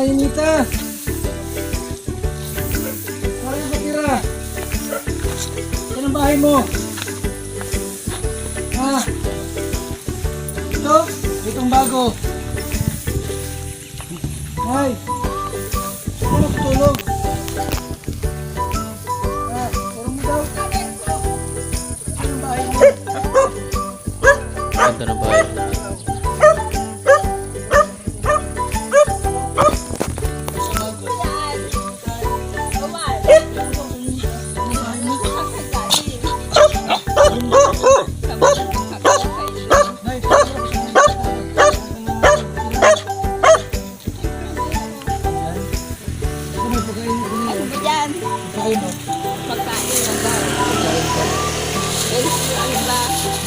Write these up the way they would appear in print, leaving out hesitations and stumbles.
Ninita. Saan ka tira? Saan ang bahay mo? Ha? Ito? Itong bago. Ay! Saan ka tutulog? Ha? Turong mo daw. Saan ang bahay mo? Ganda ng bahay.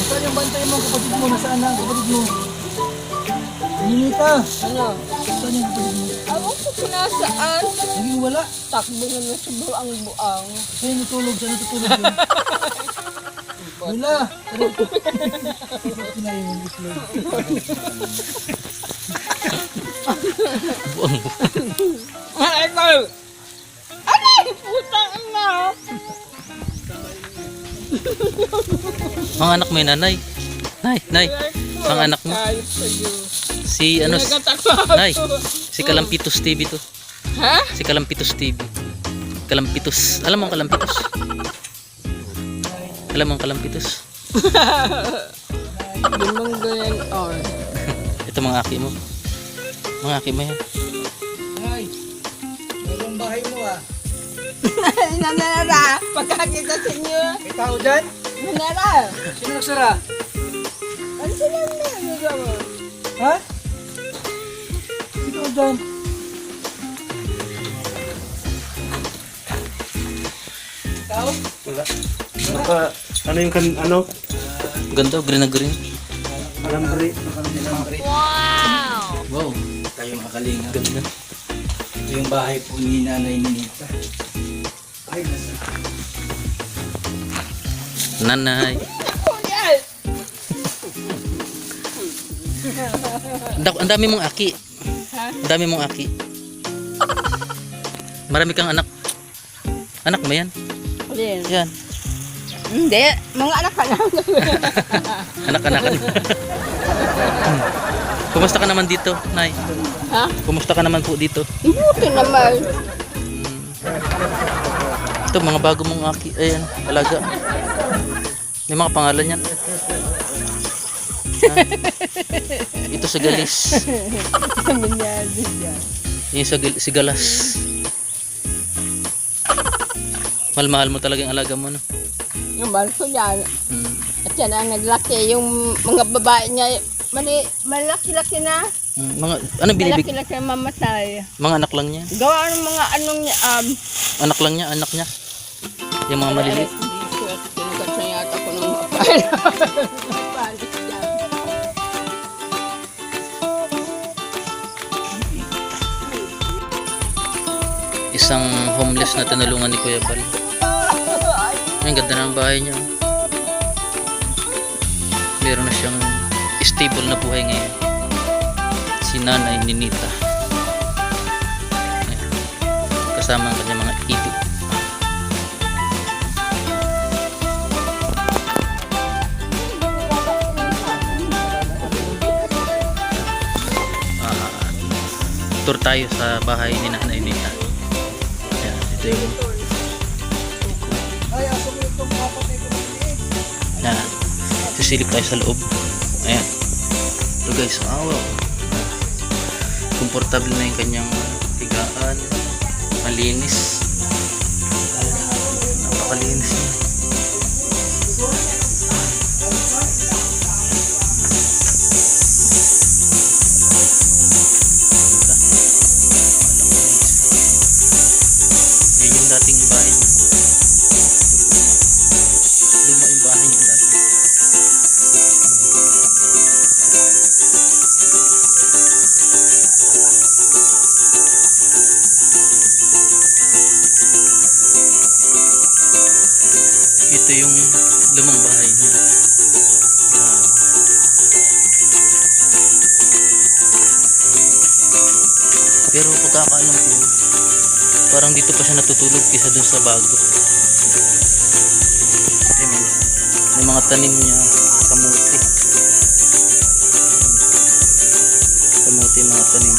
Saan yung bantay mo, kapatid mo? Nasaan na ang kapatid mo? Ninita! Ano? Saan yung kapatid mo? Ako ko pinasaan. Naging wala. Takbo na na sa buang-buang. Saan yung natulog? Saan yung tutulog yun? Wala! Ito na yung itlog. Buang. Ay, ito! Ano? Putang ina! Mga anak mo yun, nanay. Nay. Mga anak mo. Ayos sa'yo. Si ano, Nagatakot. nay. Si Kalampitos TV to. Ha? Si Kalampitos TV. Kalampitos. Alam mo ang Kalampitos? Alam mo ang Kalampitos? Limang ganyan on. Ito mga aki mo. Mga aki mo yan. Ay! Mayroong bahay mo ah. Nanara! Pagkakita sa inyo. May tao dyan? Nanara! Sino nagsara? Ano sila na mo? Ha? Sino dyan? Tao? Wala. Naka, ano yung kan, ano? Ganda, green na green. Alambre. Wow. Kayong kakalinga. Ganda. Ito yung bahay po ni Nanay Ninita. Ay, nasa. Nanay. Yes! Ang dami mong aki. Ha? Ang dami mong aki. Marami kang anak. Anak mo yan? Alin? Yan. Hindi. Mga anak ka lang. Anak-anakan. Kumusta ka naman dito, Nay? Ha? Kumusta ka naman po dito? Buti naman. Ito, mga bago mong aki. Ayan, alaga. May mga pangalan yan. Ah. Ito si Galis. Minyado siya. Yung si Galas. Mahal-mahal mo talaga yung alaga mo, no? Yung mahal ko yan. Hmm. At yan ang naglaki. Yung mga babae niya, malaki-laki na. Mga, ano binibig? Malaki-laki na mamatay. Mga anak lang niya. Gawa ng mga anong niya, Anak lang niya, anak niya. Yung mga maliliit. Tinagat na yata ko ng mapal. Palis yan. Isang homeless na tinulungan ni Kuya Bal. Ang ganda ng bahay niya. Meron na siyang stable na buhay ngayon. Si Nanay Ninita. Ayan. Kasama ang kanyang mga ibig. Tour tayo sa bahay ni Nanay Ninita. Ayan, ito yung Ay, aso mo itong kapatid ko maliit. Yan. Sisilip tayo sa loob. Ayan. Ito guys, wow. Komportable na yung kanyang higaan. Malinis. Napakalinis niya. Yan yung dating bahay niya. Luma yung bahay niya dati. Ito yung lumang bahay niya. Yan. Pero pagkakaalam ko, parang dito pa siya natutulog kaysa dun sa bago. Ayan, may mga tanim niya, kamuti. Kamuti, mga tanim.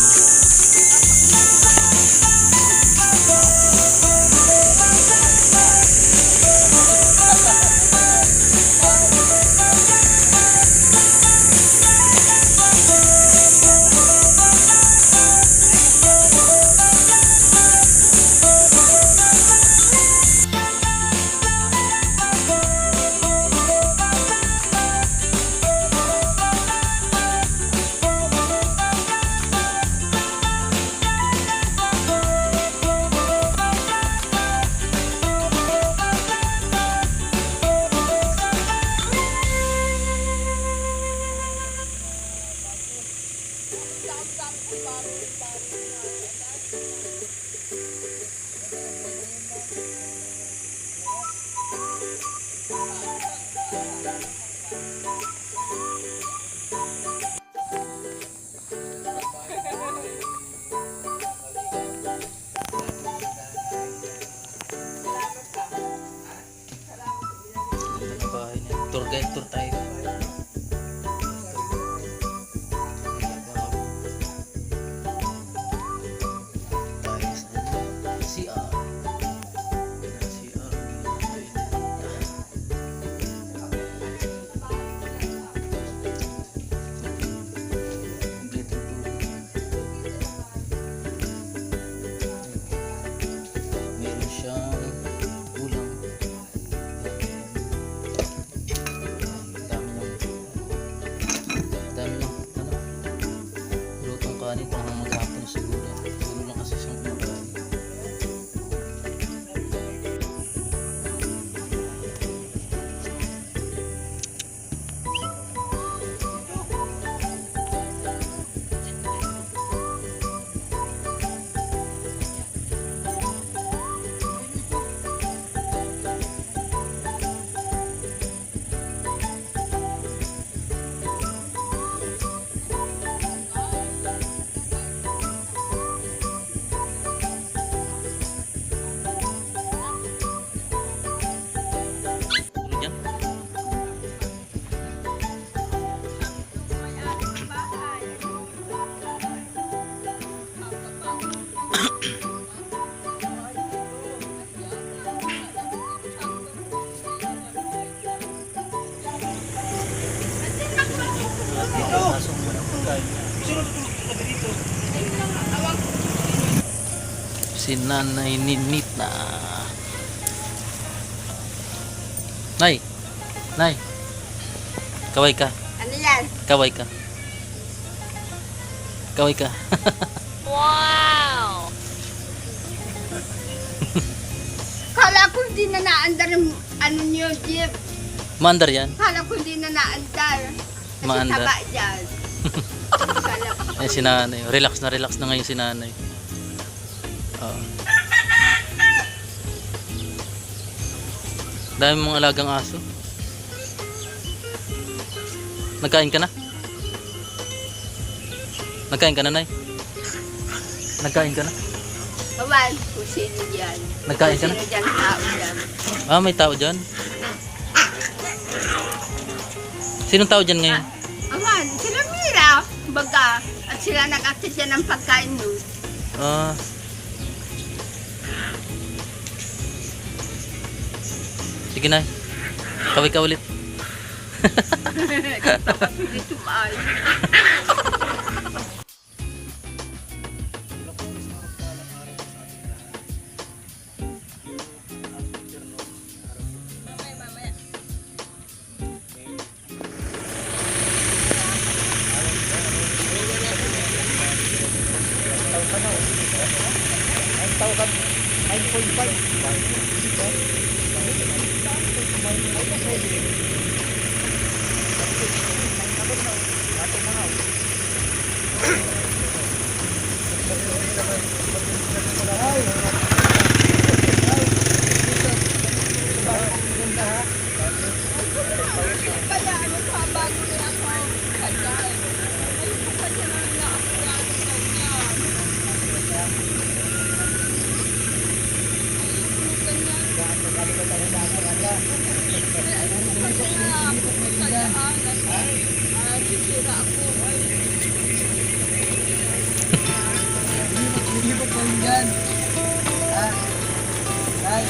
Tour guide, tour tayo. Tayo sa CR. Meron siyang ulam. Dami ng lutong kanin pang maghapon siguro. Siguro lang kasi siyang kumakain. Tulog yan. Si Nanay Ninita. Nay, Nay, kaway ka, Ano yan? kaway ka, kaway ka. Wow! Kala ko hindi na naandar yung ano niyo, Jeep. Maandar yan. Kala ko hindi na naandar. Kasi Maandar. taba dyan. Kala ko. Ay, si Nanay, relax na ngayon si Nanay. Oo. Dami mong alagang aso. Nagkain ka na? Nagkain ka na, Nay? Nagkain ka na? Kawan, kung sino dyan. Nagkain ka na? Kung sino dyan, tao dyan. Ah, may tao dyan? Sinong tao dyan ngayon? Aman, sila Mira, baga. At sila nag-active dyan ng pagkain nun. Ah. Sige, Nay. Kaway ka ulit. Tapos hindi tumaay. Hindi po po yun dyan. Ay.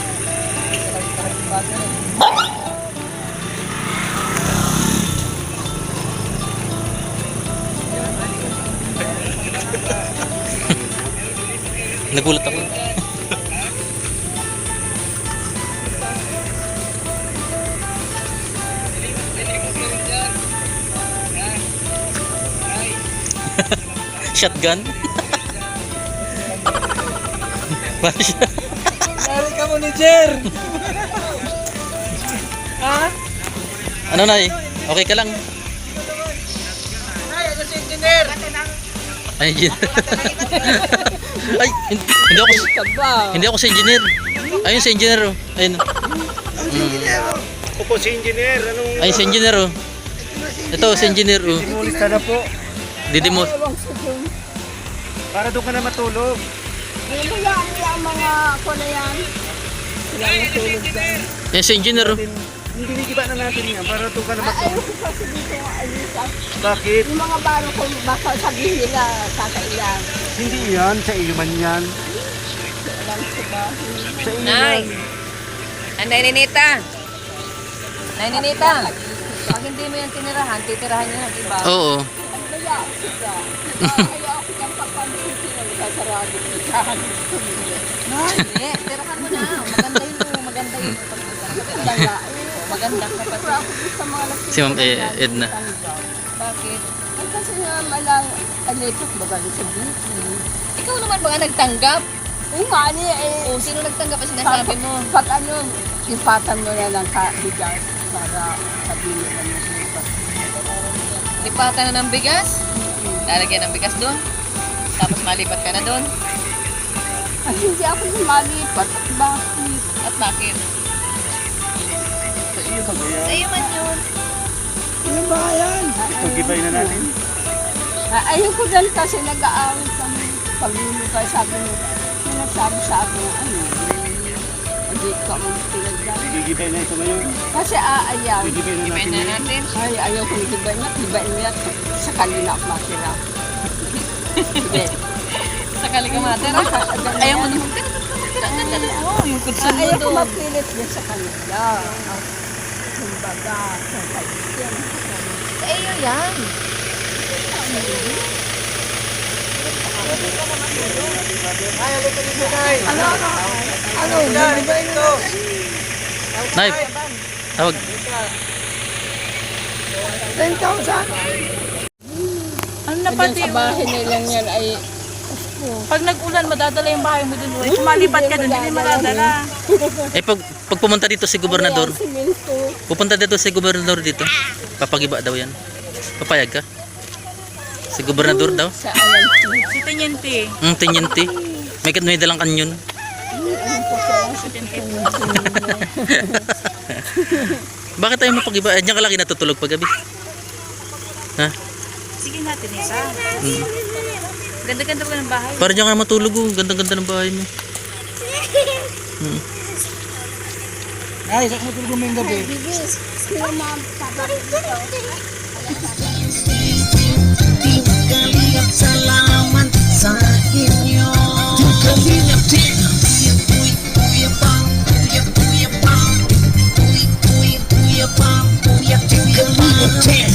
Nagulat ako. Shotgun? Parang siya. Nari ka mo ni Jer. Ano na eh? Okay ka lang? Ay, ano si engineer? Ay, engineer. Ay, hindi ako Kaba. hindi ako si engineer. Ayun si engineer oh. Ayun. Opo, si engineer. Anong... Ayun si engineer oh. Ito si engineer oh. Demolista na po. Didimos. Ewan sa dun. Para doon ka na matulog. Ano mo yan? Yung mga ako na yan. Sila natulog dyan. Yan si engineer oh. Hindi nigiba na natin yan. Para doon ka na Ay, matulog. ayoko kasi dito nga alisan. Bakit? Yung mga baro ko, baka sabihin nila, kakailan. Hindi yan. Sa iyo man yan. Alam ko ba? Sa iyo Nay! yan. Anay Ninita! Nay Ninita! Pag hindi mo yan tinirahan, titirahan niya ng iba. Oo. Ano ba yan? Sila. Ayaw ako yung papansin sila. Sasarado ko sa akin. Hindi, tirahan mo na. Maganda yun. Maganda yun. Daya. Maganda ka pa. Pero ako sa mga nagsisimula. Si Ma'am Edna. Bakit? Ay, kasi nga malang aletok baga sa beauty. Ikaw naman ba nga nagtanggap? Oo nga, ano eh. O, sino nagtanggap ang sinasabi mo? Pag ano, ipatan mo na ng bigas para sabihin nila mo bukas. Lipatan na ng bigas? Lalagyan ng bigas doon? Tapos malipat ka na doon? Ay, hindi ako lumalipat. Bakit? At bakit? Sa iyo ba yan? Sa iyo man yun. Ano ba yan? Pag-ibay na natin. Ayun ko dyan kasi nag-aawit kami. Pag-inuka, sabi mo, sinasabi sa akin, ano, hindi ka mo pinagdaan. Gigibay na ito ngayon. Kasi aayaw. Gigibay na natin Depende ngayon. natin. Ay, ayaw kong hibay mo yan. Sa kanila ako matira. Hindi. Sa kaligamatera. Ayaw mo naman. Tira ka na. Oo, yung kutsun mo Ayaw ko doon. mapilit din sa kanila. Kumbaga, sa kaibigan. Sa iyo yan. Ano? Hibay mo. Nay. Tawag. 10,000? Ano na pati Sa bahay nilang yan ay pag nag-ulan, madadala yung bahay mo dun. Kung malipat ka dun, hindi madadala. Eh pag pumunta dito si gobernador, simento. pupunta dito si gobernador dito. Papagiba daw yan. Papayag ka? Si gobernador daw? Sa alam ko. Si Teniente. Teniente. May dalang kanyon. Ano po sa lang sa Bakit tayo mapagiba? Diyan ka lagi natutulog paggabi. Ha? Sige natin, isa. Ganda-ganda pa ng bahay. Para diyan ka matulog oh. Ganda-ganda ng bahay mo. Ay, saan mo tulog mo yung gabi? Sila ma'am, sabi Salamat sa inyo. Kalingap din. Kuya pang, kuya pang, kuya pang, kuya kalingap din.